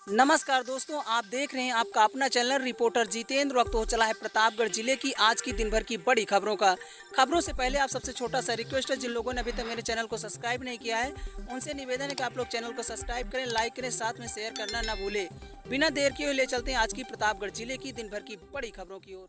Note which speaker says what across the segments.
Speaker 1: नमस्कार दोस्तों, आप देख रहे हैं आपका अपना चैनल रिपोर्टर जितेंद्र। वक्त हो चला है प्रतापगढ़ जिले की आज की दिन भर की बड़ी खबरों का। खबरों से पहले आप सबसे छोटा सा रिक्वेस्ट है, जिन लोगों ने अभी तक मेरे चैनल को सब्सक्राइब नहीं किया है उनसे निवेदन है कि आप लोग चैनल को सब्सक्राइब करें, लाइक करें, साथ में शेयर करना ना भूलें। बिना देर किए ले चलते हैं आज की प्रतापगढ़ जिले की दिन भर की बड़ी खबरों की ओर।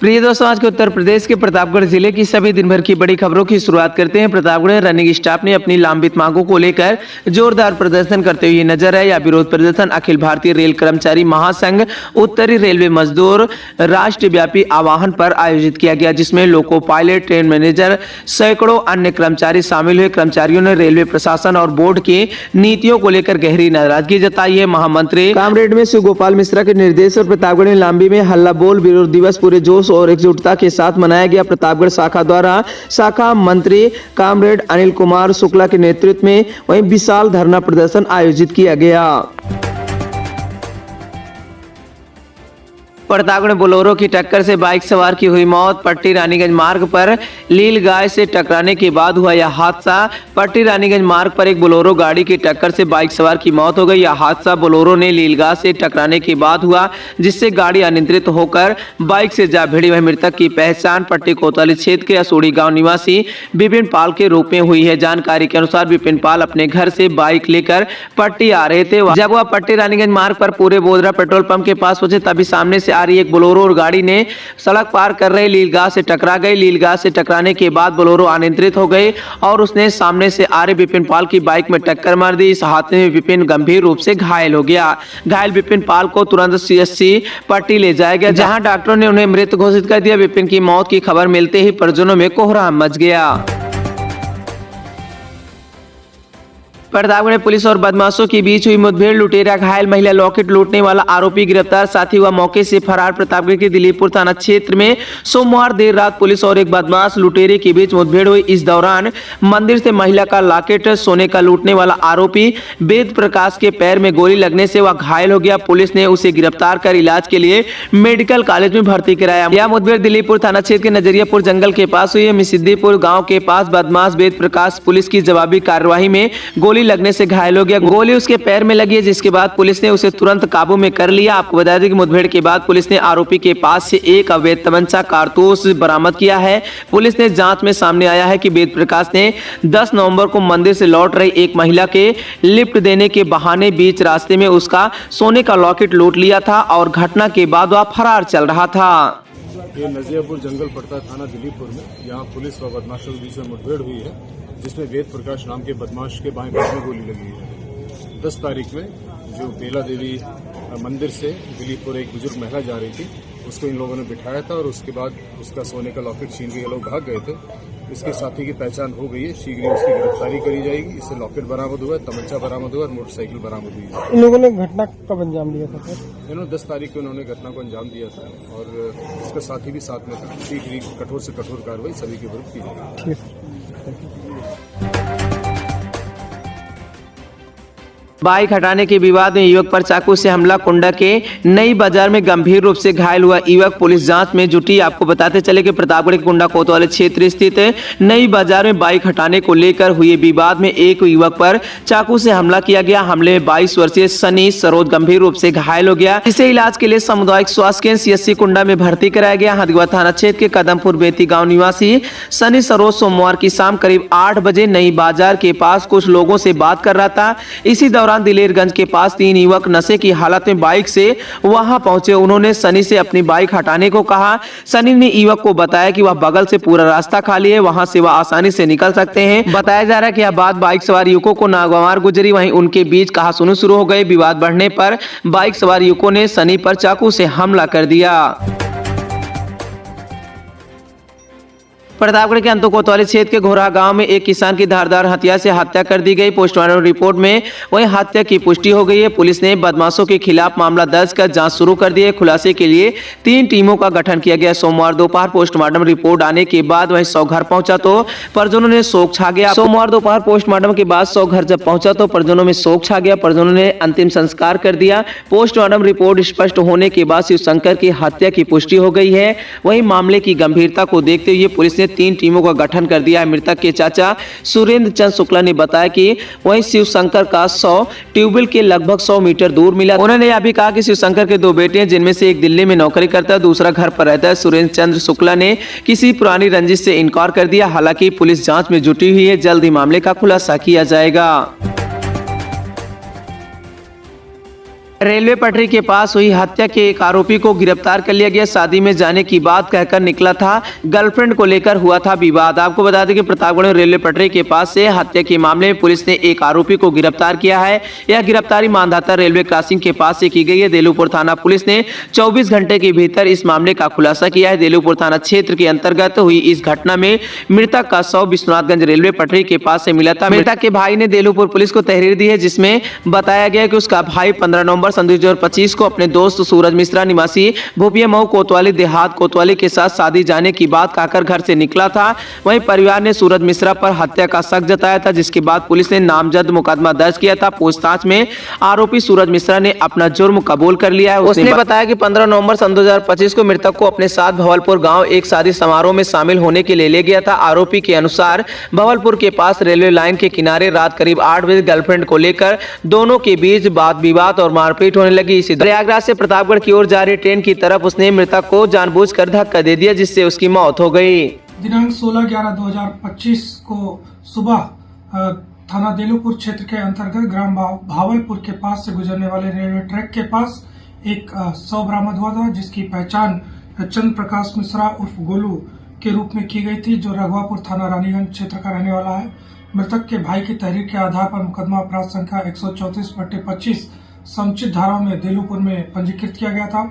Speaker 2: प्रिय दोस्तों, आज के उत्तर प्रदेश के प्रतापगढ़ जिले की सभी दिन भर की बड़ी खबरों की शुरुआत करते हैं। प्रतापगढ़ रनिंग स्टाफ ने अपनी लंबित मांगों को लेकर जोरदार प्रदर्शन करते हुए नजर आए। यह विरोध प्रदर्शन अखिल भारतीय रेल कर्मचारी महासंघ उत्तरी रेलवे मजदूर राष्ट्रव्यापी आह्वान पर आयोजित किया गया, जिसमें लोको पायलट, ट्रेन मैनेजर, सैकड़ों अन्य कर्मचारी शामिल हुए। कर्मचारियों ने रेलवे प्रशासन और बोर्ड की नीतियों को लेकर गहरी नाराजगी जताई है। महामंत्री कामरेड में शिव गोपाल मिश्रा के निर्देश पर प्रतापगढ़ लांबी में हल्ला बोल विरोध दिवस पूरे जोश और एकजुटता के साथ मनाया गया। प्रतापगढ़ शाखा द्वारा शाखा मंत्री कामरेड अनिल कुमार शुक्ला के नेतृत्व में वहीं विशाल धरना प्रदर्शन आयोजित किया गया। प्रतापगढ़ में बोलेरो की टक्कर से बाइक सवार की हुई मौत। पट्टी रानीगंज मार्ग पर लील गाय से टकराने के बाद हुआ यह हादसा। पट्टी रानीगंज मार्ग पर एक बोलेरो गाड़ी की टक्कर से बाइक सवार की मौत हो गई। यह हादसा बोलेरो ने लील गाय से टकराने के बाद हुआ, जिससे गाड़ी अनियंत्रित होकर बाइक से जा भिड़ी। वह मृतक की पहचान पट्टी कोतवाली क्षेत्र के असोड़ी गाँव निवासी विपिन पाल के रूप में हुई है। जानकारी के अनुसार विपिन पाल अपने घर से बाइक लेकर पट्टी आ रहे थे। जब वह पट्टी रानीगंज मार्ग पर पूरे बोदरा पेट्रोल पंप के पास पहुंचे, तभी सामने से आ रही एक बोलेरो और गाड़ी ने सड़क पार कर रहे लीलगाह से टकरा गई। लीलगाह से टकराने के बाद बोलेरो अनियंत्रित हो गई और उसने सामने से आ रहे विपिन पाल की बाइक में टक्कर मार दी। इस हादसे में विपिन गंभीर रूप से घायल हो गया। घायल विपिन पाल को तुरंत सीएससी पट्टी ले जाया गया, जहां डॉक्टरों ने उन्हें मृत घोषित कर दिया। विपिन की मौत की खबर मिलते ही परिजनों में कोहराम मच गया। प्रतापगढ़ में पुलिस और बदमाशों के बीच हुई मुठभेड़, लुटेरा घायल, महिला लॉकेट लूटने वाला आरोपी गिरफ्तार, साथी हुआ मौके से फरार। प्रतापगढ़ के दिलीपुर थाना क्षेत्र में सोमवार देर रात पुलिस और एक बदमाश लुटेरे के बीच मुठभेड़ हुई। इस दौरान मंदिर से महिला का लॉकेट सोने का लूटने वाला आरोपी वेद प्रकाश के पैर में गोली लगने से वह घायल हो गया। पुलिस ने उसे गिरफ्तार कर इलाज के लिए मेडिकल कॉलेज में भर्ती कराया। यह मुठभेड़ दिलीपुर थाना क्षेत्र के नजरियापुर जंगल के पास हुई है। मिसिद्दीपुर गाँव के पास बदमाश वेद प्रकाश पुलिस की जवाबी कार्रवाई में गोली लगने से घायल हो गया। गोली उसके पैर में लगी है, जिसके बाद पुलिस ने उसे तुरंत काबू में कर लिया। आपको बता दें कि मुठभेड़ के बाद पुलिस ने आरोपी के पास से एक अवैध तमंचा कारतूस बरामद किया है। पुलिस ने जांच में सामने आया है कि वेद प्रकाश ने 10 नवंबर को मंदिर से लौट रही एक महिला के लिफ्ट देने के बहाने बीच रास्ते में उसका सोने का लॉकेट लूट लिया था और घटना के बाद वह फरार चल रहा था।
Speaker 3: ये नजियापुर जंगल पड़ता है थाना दिलीपुर में। यहाँ पुलिस व बदमाशों के बीच में मुठभेड़ हुई है, जिसमें वेद प्रकाश नाम के बदमाश के बाएं पैर में गोली लगी है। 10 तारीख में जो बेला देवी मंदिर से दिलीपुर एक बुजुर्ग महिला जा रही थी, उसको इन लोगों ने बिठाया था और उसके बाद उसका सोने का लॉकेट छीन के ये लोग भाग गए थे। इसके साथी की पहचान हो गई है, शीघ्र ही उसकी गिरफ्तारी करी जाएगी। इससे लॉकेट बरामद हुआ है, तमंचा बरामद हुआ और मोटरसाइकिल बरामद हुई है।
Speaker 4: इन लोगों ने घटना कब अंजाम दिया था सर?
Speaker 3: इन्होंने 10 तारीख को उन्होंने घटना को अंजाम दिया था और इसका साथी भी साथ में था। शीघ्र ही कठोर से कठोर कार्रवाई सभी के विरुद्ध की जाएगी।
Speaker 2: बाइक हटाने के विवाद में युवक पर चाकू से हमला, कुंडा के नई बाजार में गंभीर रूप से घायल हुआ युवक, पुलिस जांच में जुटी। आपको बताते चले कि प्रतापगढ़ के कुंडा कोतवाली क्षेत्र स्थित नई बाजार में बाइक हटाने को लेकर हुए विवाद में एक युवक पर चाकू से हमला किया गया। हमले में 22 वर्षीय सनी सरोज गंभीर रूप से घायल हो गया। इसे इलाज के लिए सामुदायिक स्वास्थ्य केंद्र सीएससी कुंडा में भर्ती कराया गया। हदगवा थाना क्षेत्र के कदमपुर बेती गाँव निवासी सनी सरोज सोमवार की शाम करीब 8 बजे नई बाजार के पास कुछ लोगों से बात कर रहा था। इसी दौरान दिलेरगंज के पास 3 युवक नशे की हालत में बाइक से वहां पहुंचे। उन्होंने सनी से अपनी बाइक हटाने को कहा। सनी ने युवक को बताया कि वह बगल से पूरा रास्ता खाली है, वहां से वह आसानी से निकल सकते हैं। बताया जा रहा है कि यह बात बाइक सवार युवकों को नागवार गुजरी, वहीं उनके बीच कहासुनी शुरू हो गई। विवाद बढ़ने पर बाइक सवार युवकों ने सनी पर चाकू से हमला कर दिया। प्रतापगढ़ के अंतोकोतवाली क्षेत्र के घोरा गांव में एक किसान की धारदार हथियार से हत्या कर दी गई। पोस्टमार्टम रिपोर्ट में वही हत्या की पुष्टि हो गई है। पुलिस ने बदमाशों के खिलाफ मामला दर्ज कर जांच शुरू कर दी है। खुलासे के लिए 3 टीमों का गठन किया गया। सोमवार दोपहर पोस्टमार्टम रिपोर्ट आने के बाद वही 100 घर पहुंचा तो परिजनों ने शोक छा गया। सोमवार दोपहर पोस्टमार्टम के बाद 100 घर जब पहुंचा तो परिजनों में शोक छा गया। परिजनों ने अंतिम संस्कार कर दिया। पोस्टमार्टम रिपोर्ट स्पष्ट होने के बाद शिवशंकर की हत्या की पुष्टि हो गई है। वही मामले की गंभीरता को देखते हुए पुलिस ने 3 टीमों का गठन कर दिया है। मृतक के चाचा सुरेंद्र चंद शुक्ला ने बताया कि वहीं शिवशंकर का 100 ट्यूबवेल के लगभग 100 मीटर दूर मिला। उन्होंने यह भी कहा कि शिवशंकर के 2 बेटे हैं, जिनमें से एक दिल्ली में नौकरी करता है, दूसरा घर पर रहता है। सुरेंद्र चंद्र शुक्ला ने किसी पुरानी रंजिश से इनकार कर दिया। हालांकि पुलिस जांच में जुटी हुई है, जल्द ही मामले का खुलासा किया जाएगा। रेलवे पटरी के पास हुई हत्या के एक आरोपी को गिरफ्तार कर लिया गया। शादी में जाने की बात कहकर निकला था, गर्लफ्रेंड को लेकर हुआ था विवाद। आपको बता दें कि प्रतापगढ़ में रेलवे पटरी के पास से हत्या के मामले में पुलिस ने एक आरोपी को गिरफ्तार किया है। यह गिरफ्तारी मानधाता रेलवे क्रॉसिंग के पास से की गई है। देलूपुर थाना पुलिस ने 24 घंटे के भीतर इस मामले का खुलासा किया है। देलूपुर थाना क्षेत्र के अंतर्गत हुई इस घटना में मृतक का शव विश्वनाथगंज रेलवे पटरी के पास से मिला था। मृतक के भाई ने देलूपुर पुलिस को तहरीर दी है, जिसमें बताया गया कि उसका भाई 15 नवंबर सन 2025 को अपने दोस्त सूरज मिश्रा निवासी भोपिया मऊ कोतवाली देहात कोतवाली के साथ शादी जाने की बात कहकर घर से निकला था। वहीं परिवार ने सूरज मिश्रा पर हत्या का शक जताया था, जिसके बाद पुलिस ने नामजद मुकदमा दर्ज किया था। पूछताछ में आरोपी सूरज मिश्रा ने अपना जुर्म कबूल कर लिया है। उसने बताया कि 15 नवंबर सन 2025 को मृतक को अपने साथ भवलपुर गांव एक शादी समारोह में शामिल होने के लिए ले गया था। आरोपी के अनुसार भवलपुर के पास रेलवे लाइन के किनारे रात करीब 8 बजे गर्लफ्रेंड को लेकर दोनों के बीच वाद विवाद और मारपीट होने लगी। इसी प्रयागराज से प्रतापगढ़ की ओर जा रही ट्रेन की तरफ उसने मृतक को जानबूझकर धक्का दे दिया, जिससे उसकी मौत हो गई।
Speaker 4: दिनांक 16/11/2025 को सुबह थाना देलूपुर क्षेत्र के अंतर्गत ग्राम भावलपुर के पास से गुजरने वाले रेलवे ट्रैक के पास एक शव बरामद हुआ था, जिसकी पहचान चंद्र प्रकाश मिश्रा उर्फ गोलू के रूप में की गई थी, जो रघुवापुर थाना रानीगंज क्षेत्र का रहने वाला है। मृतक के भाई की तहरीर के आधार पर मुकदमा अपराध संख्या 134/25 समुचित धाराओं में देलूपुर में पंजीकृत किया गया था।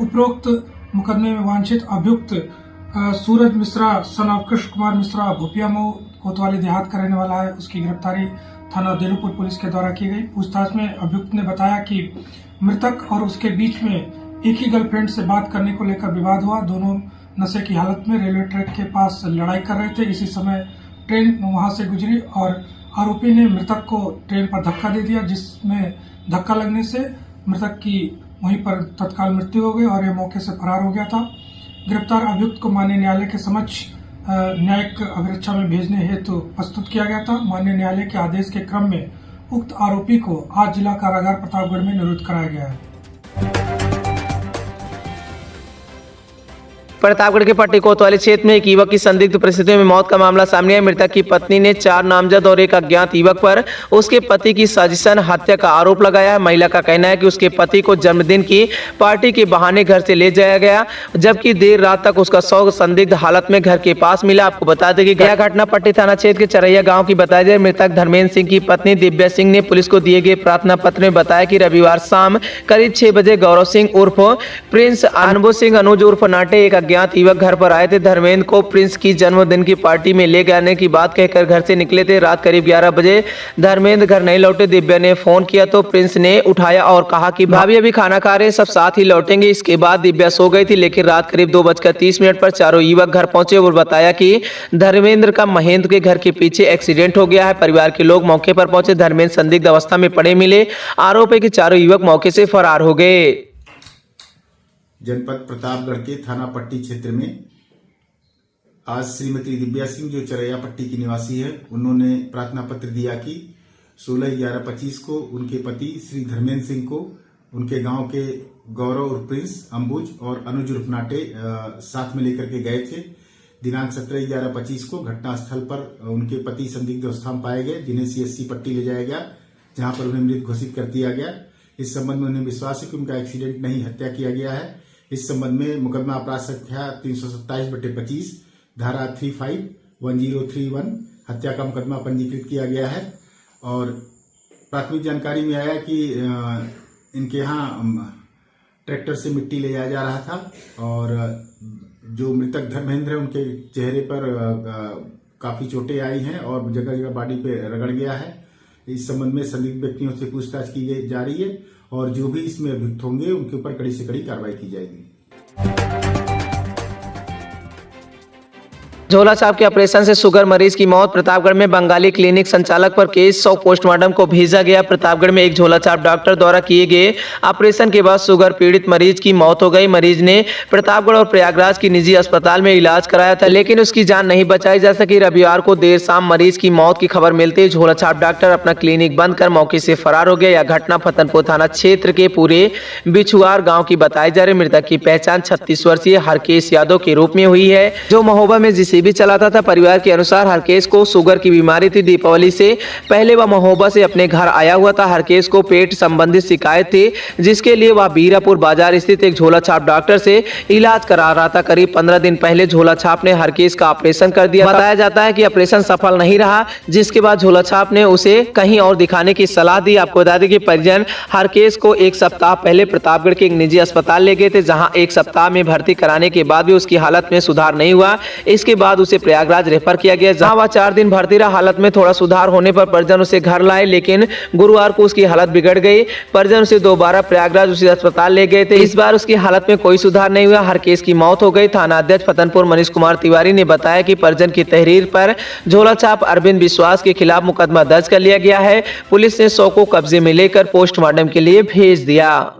Speaker 4: उपरोक्त मुकदमे में वांछित अभियुक्त सूरज मिश्रा सन ऑफ कृष्ण कुमार मिश्रा भोपिया मऊ कोतवाली देहात का रहने वाला है। उसकी गिरफ्तारी थाना देलूपुर पुलिस के द्वारा की गई। पूछताछ में अभियुक्त ने बताया कि मृतक और उसके बीच में एक ही गर्लफ्रेंड से बात करने को लेकर विवाद हुआ। दोनों नशे की हालत में रेलवे ट्रैक के पास लड़ाई कर रहे थे। इसी समय ट्रेन वहां से गुजरी और आरोपी ने मृतक को ट्रेन पर धक्का दे दिया, जिसमें धक्का लगने से मृतक की वहीं पर तत्काल मृत्यु हो गई और यह मौके से फरार हो गया था। गिरफ्तार अभियुक्त को माननीय न्यायालय के समक्ष न्यायिक अभिरक्षा में भेजने हेतु प्रस्तुत किया गया था। माननीय न्यायालय के आदेश के क्रम में उक्त आरोपी को आज जिला कारागार प्रतापगढ़ में निरुद्ध कराया गया है।
Speaker 2: प्रतापगढ़ के पट्टी कोतवाली क्षेत्र में एक युवक की संदिग्ध परिस्थितियों में मौत का मामला सामने आया। मृतक की पत्नी ने 4 नामजद और एक अज्ञात युवक पर उसके पति की साजिशन हत्या का आरोप लगाया है। महिला का कहना है कि उसके पति को जन्मदिन की पार्टी के बहाने घर से ले जाया गया, जबकि देर रात तक उसका शव संदिग्ध हालत में घर के पास मिला। आपको बता दें कि यह घटना पट्टी थाना क्षेत्र के चरैया गाँव की बताई जाए। मृतक धर्मेंद्र सिंह की पत्नी दिव्या सिंह ने पुलिस को दिए गए प्रार्थना पत्र में बताया कि रविवार शाम करीब 6 बजे गौरव सिंह उर्फ प्रिंस, अनुभव सिंह अनुज उर्फ नाटे, एक अज्ञात युवक घर पर आए थे। धर्मेंद्र को प्रिंस की जन्मदिन की पार्टी में ले जाने की बात कहकर घर से निकले थे। रात करीब 11 बजे धर्मेंद्र घर नहीं लौटे। दिव्या ने फोन किया तो प्रिंस ने उठाया और कहा कि भाभी अभी खाना खा रहे हैं, सब साथ ही लौटेंगे। इसके बाद दिव्या सो गई थी, लेकिन रात करीब 2:30 पर चारों युवक घर पहुंचे और बताया कि धर्मेंद्र का महेंद्र के घर के पीछे एक्सीडेंट हो गया है। परिवार के लोग मौके पर पहुंचे। धर्मेंद्र संदिग्ध अवस्था में पड़े मिले। आरोप है कि चारों युवक मौके से फरार हो गए।
Speaker 5: जनपद प्रतापगढ़ के थाना पट्टी क्षेत्र में आज श्रीमती दिव्या सिंह, जो चरैया पट्टी की निवासी है, उन्होंने प्रार्थना पत्र दिया कि 16/11/25 को उनके पति श्री धर्मेंद्र सिंह को उनके गांव के गौरव और प्रिंस, अंबुज और अनुज उर्फ नाटे साथ में लेकर के गए थे। दिनांक 17/11/25 को घटनास्थल पर उनके पति संदिग्ध अवस्था में पाए गए, जिन्हें CSC पट्टी ले जाया गया, जहां पर उन्हें मृत घोषित कर दिया गया। इस संबंध में उन्हें विश्वास है कि उनका एक्सीडेंट नहीं, हत्या किया गया है। इस संबंध में मुकदमा अपराध संख्या 327/25 धारा 351031 हत्या का मुकदमा पंजीकृत किया गया है। और प्राथमिक जानकारी में आया कि इनके यहाँ ट्रैक्टर से मिट्टी ले जाया जा रहा था और जो मृतक धर्मेंद्र है, उनके चेहरे पर काफी चोटें आई हैं और जगह जगह बॉडी पे रगड़ गया है। इस संबंध में संदिग्ध व्यक्तियों से पूछताछ की जा रही है और जो भी इसमें अभियुक्त होंगे उनके ऊपर कड़ी से कड़ी कार्रवाई की जाएगी।
Speaker 2: झोला छाप के ऑपरेशन से शुगर मरीज की मौत। प्रतापगढ़ में बंगाली क्लिनिक संचालक पर केस 100 पोस्टमार्टम को भेजा गया। प्रतापगढ़ में एक झोला छाप डॉक्टर द्वारा किए गए ऑपरेशन के बाद शुगर पीड़ित मरीज की मौत हो गई। मरीज ने प्रतापगढ़ और प्रयागराज की निजी अस्पताल में इलाज कराया था, लेकिन उसकी जान नहीं बचाई जा सकी। रविवार को देर शाम मरीज की मौत की खबर मिलते ही झोला छाप डॉक्टर अपना क्लिनिक बंद कर मौके से फरार हो गया। यह घटना फतनपुर थाना क्षेत्र के पूरे बिछुआर गाँव की बताई जा रही। मृतक की पहचान 36 वर्षीय हरकेश यादव के रूप में हुई है, जो महोबा में जेसीबी चलाता था। परिवार के अनुसार हरकेश को शुगर की बीमारी थी। दीपावली से पहले वह महोबा से अपने घर आया हुआ था। हरकेश को पेट संबंधित शिकायत थी, जिसके लिए वह बीरापुर बाजार स्थित एक झोला छाप डॉक्टर से इलाज करा रहा था। करीब 15 दिन पहले झोला छाप ने हरकेश का ऑपरेशन कर दिया। बताया जाता है कि ऑपरेशन सफल नहीं रहा, जिसके बाद झोला छाप ने उसे कहीं और दिखाने की सलाह दी। आपको बता दें कि परिजन हरकेश को एक सप्ताह पहले प्रतापगढ़ के एक निजी अस्पताल ले गए थे, जहां एक सप्ताह में भर्ती कराने के बाद भी उसकी हालत में सुधार नहीं हुआ। इसके बाद उसे प्रयागराज रेफर किया गया, जहां वह 4 दिन भर्ती रहा। हालत में थोड़ा सुधार होने पर परिजन उसे घर लाए, लेकिन गुरुवार को उसकी हालत बिगड़ गई। परिजन उसे दोबारा प्रयागराज उसी अस्पताल ले गए थे। इस बार उसकी हालत में कोई सुधार नहीं हुआ। हरकेश की मौत हो गई। थाना अध्यक्ष फतनपुर मनीष कुमार तिवारी ने बताया कि परिजन की तहरीर पर झोला छाप अरविंद विश्वास के खिलाफ मुकदमा दर्ज कर लिया गया है। पुलिस ने 100 को कब्जे में लेकर पोस्टमार्टम के लिए भेज दिया।